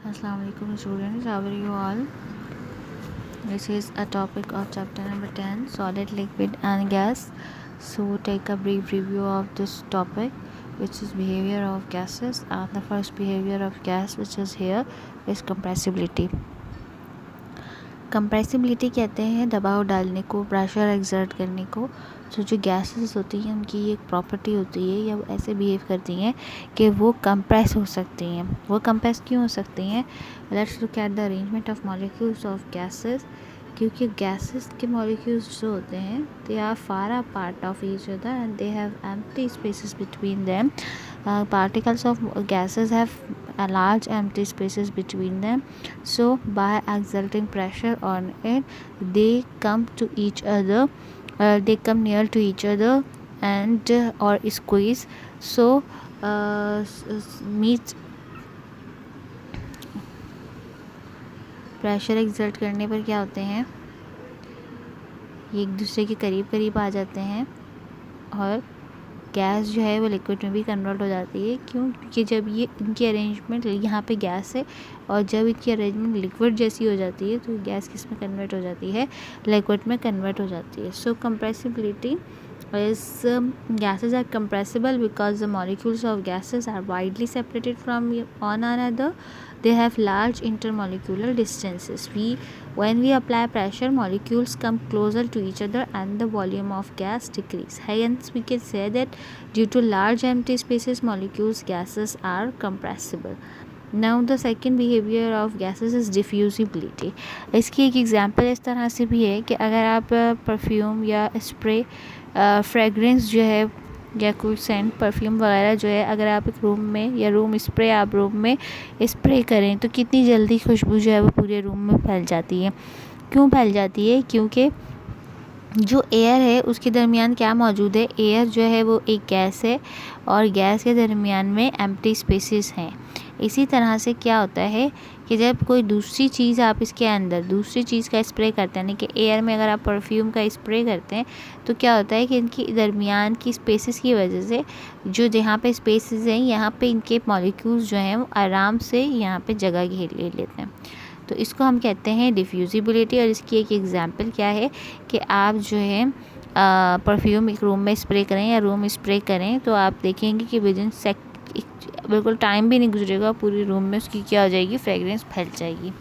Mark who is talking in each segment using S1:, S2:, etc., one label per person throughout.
S1: Assalamualaikum students, how are you all? This is a topic of chapter number 10, solid, liquid and gas. So take a brief review of this topic, which is behavior of gases, and the first behavior of gas which is here is compressibility. Compressibility कहते हैं दबाव डालने को, pressure exert करने को। तो जो gases होती हैं उनकी एक प्रॉपर्टी होती है या वो ऐसे बिहेव करती हैं कि वो कंप्रेस हो सकती हैं। वो कंप्रेस क्यों हो सकती हैं? Let's look at the arrangement of molecules of gases. क्योंकि गैसेस के मॉलिक्यूल्स जो होते हैं they are far apart of each other and they have empty spaces between them. Particles of gases have a large empty spaces between them, so by exerting pressure on it they come to each other, they come near to each other and or squeeze, so meets pressure exert करने पर क्या होते हैं, ये एक दूसरे के करीब करीब आ जाते हैं और गैस जो है वो लिक्विड में भी कन्वर्ट हो जाती है। क्यों? क्योंकि जब ये इनकी अरेंजमेंट यहाँ पे गैस है और जब इनकी अरेंजमेंट लिक्विड जैसी हो जाती है तो गैस किस में कन्वर्ट हो जाती है? लिक्विड में कन्वर्ट हो जाती है। सो compressibility is gases are compressible because the molecules of gases are widely separated from one another. They have large intermolecular distances. When we apply pressure, molecules come closer to each other and the volume of gas decrease. Hence, we can say that due to large empty spaces, gases are compressible. Now the second behavior of gases is diffusibility. इसकी एक example इस तरह से भी है कि अगर आप परफ्यूम या स्प्रे फ्रेगरेंस जो है या कोई सेंट परफ्यूम वगैरह जो है अगर आप एक रूम में या रूम स्प्रे आप रूम में स्प्रे करें तो कितनी जल्दी खुशबू जो है वो पूरे रूम में फैल जाती है। क्यों फैल जाती है? क्योंकि जो एयर है उसके दरमियान क्या मौजूद है? एयर जो है वो एक गैस है और गैस के दरमियान में एम्प्टी स्पेसेस हैं। इसी तरह से क्या होता है कि जब कोई दूसरी चीज़ आप इसके अंदर दूसरी चीज़ का स्प्रे करते हैं, यानी कि एयर में अगर आप परफ्यूम का स्प्रे करते हैं तो क्या होता है कि इनकी दरमियान की स्पेसेस की वजह से जो जहाँ पे स्पेसेस हैं यहाँ पे इनके मॉलिक्यूल्स जो हैं वो आराम से यहाँ पे जगह घेर ले लेते हैं। तो इसको हम कहते हैं डिफ्यूजिबिलिटी। और इसकी एक एग्जांपल क्या है कि आप जो है परफ्यूम एक रूम में स्प्रे करें या रूम स्प्रे करें तो आप देखेंगे कि विदिन बिल्कुल टाइम भी नहीं गुजरेगा पूरे रूम में उसकी क्या हो जाएगी? फ्रेगरेंस फैल जाएगी।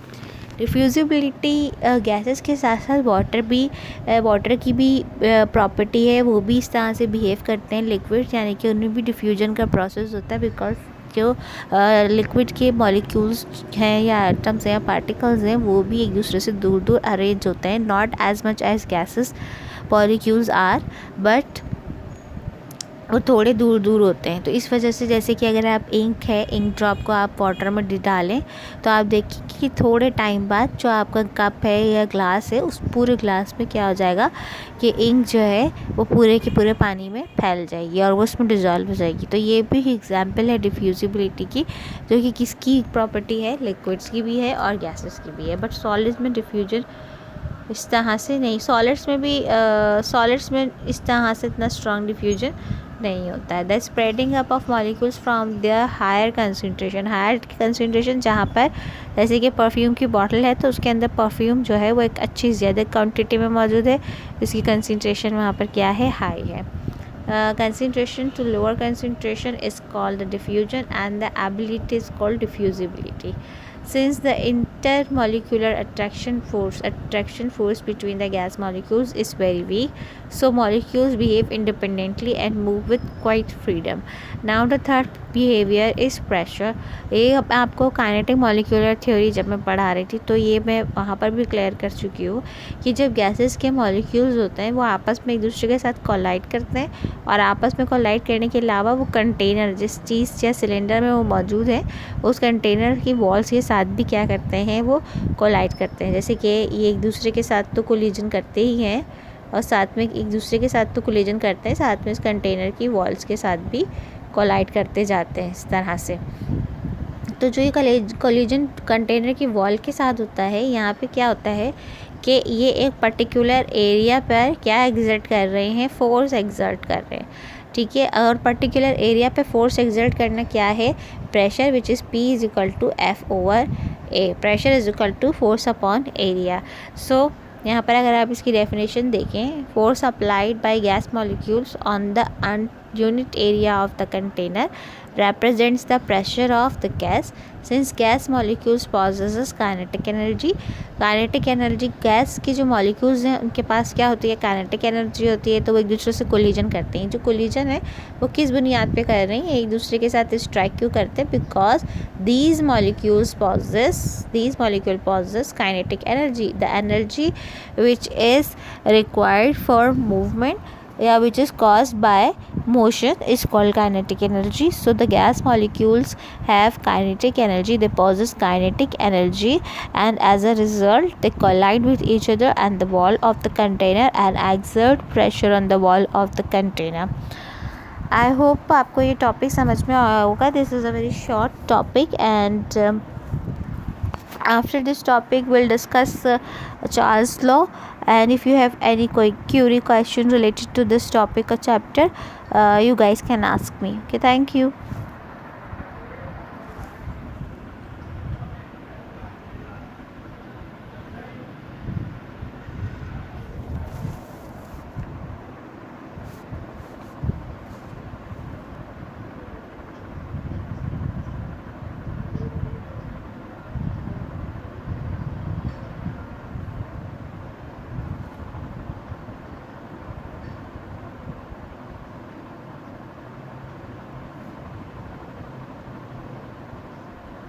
S1: डिफ्यूजिबिलिटी गैसेस के साथ साथ वाटर की भी प्रॉपर्टी है, वो भी इस तरह से बिहेव करते हैं लिक्विड, यानी कि उनमें भी डिफ्यूजन का प्रोसेस होता है बिकॉज जो लिक्विड के मॉलिक्यूल्स हैं या एटम्स हैं या पार्टिकल्स हैं वो भी एक दूसरे से दूर दूर अरेंज होते हैं, not as much as gases molecules are, but वो थोड़े दूर दूर होते हैं। तो इस वजह से जैसे कि अगर आप इंक ड्रॉप को आप वाटर में डालें तो आप देखिए कि थोड़े टाइम बाद जो आपका कप है या ग्लास है उस पूरे ग्लास में क्या हो जाएगा कि इंक जो है वो पूरे के पूरे पानी में फैल जाएगी और वो उसमें डिज़ोल्व हो जाएगी। तो ये भी एग्जांपल है डिफ्यूजिबिलिटी की, जो कि किसकी प्रॉपर्टी है? लिक्विड्स की भी है और गैसेस की भी है। बट सॉलिड्स में डिफ्यूजन इस तरह से नहीं, सॉलिड्स में इस तरह से इतना स्ट्रॉन्ग डिफ्यूजन नहीं होता है। The spreading up of molecules from their higher concentration जहाँ पर जैसे कि परफ्यूम की बॉटल है तो उसके अंदर परफ्यूम जो है वो एक अच्छी ज़्यादा क्वांटिटी में मौजूद है, इसकी कंसनट्रेशन वहाँ पर क्या है? हाई है। Concentration to lower concentration is called the diffusion and the ability is called diffusibility. Since the intermolecular attraction force between the gas molecules is very weak, so molecules behave independently and move with quite freedom. Now the third behavior is pressure. ये आपको kinetic molecular theory जब मैं पढ़ा रही थी तो ये मैं वहाँ पर भी क्लियर कर चुकी हूँ कि जब गैसेस के मॉलिक्यूल्स होते हैं वो आपस में एक दूसरे के साथ कोलाइड करते हैं और आपस में कोलाइड करने के अलावा वो कंटेनर जिस चीज़ या सिलेंडर में वो मौजूद है उस कंटेनर की वॉल्स के साथ भी क्या करते हैं? वो कोलाइड करते हैं। जैसे कि ये एक दूसरे के साथ तो कोलिजन करते ही हैं और साथ में एक दूसरे के साथ तो कोलिजन करते हैं, साथ में इस कंटेनर की वॉल्स के साथ भी कोलाइड करते जाते हैं इस तरह से। तो जो ये कोलिजन कंटेनर की वॉल के साथ होता है, यहाँ पे क्या होता है कि ये एक पर्टिकुलर एरिया पर क्या एग्जर्ट कर रहे हैं? फोर्स एग्जर्ट कर रहे हैं। ठीक है। और पर्टिकुलर एरिया पे फोर्स एक्सर्ट करना क्या है, pressure, which is P is equal to F/A। Pressure is equal to force upon area. So यहाँ पर अगर आप इसकी डेफिनेशन देखें, force applied by gas molecules on the unit area of the container represents the pressure of the gas. Since gas molecules possesses kinetic energy, kinetic energy, gas की जो molecules हैं उनके पास क्या होती है, काइनेटिक एनर्जी होती है, तो वो एक दूसरे से कोलिजन करते हैं। जो कोलिजन है वो किस बुनियाद पे कर रही हैं, एक दूसरे के साथ स्ट्राइक क्यों करते हैं, because these molecules possess kinetic energy, the energy which is required for movement, which is caused by motion, is called kinetic energy. So the gas molecules have kinetic energy, they possess kinetic energy, and as a result they collide with each other and the wall of the container and exert pressure on the wall of the container. I hope आपको ये topic समझ में आया होगा. This is a very short topic, and after this topic we'll discuss Charles law, and if you have any query question related to this topic or chapter, you guys can ask me. Okay, thank you.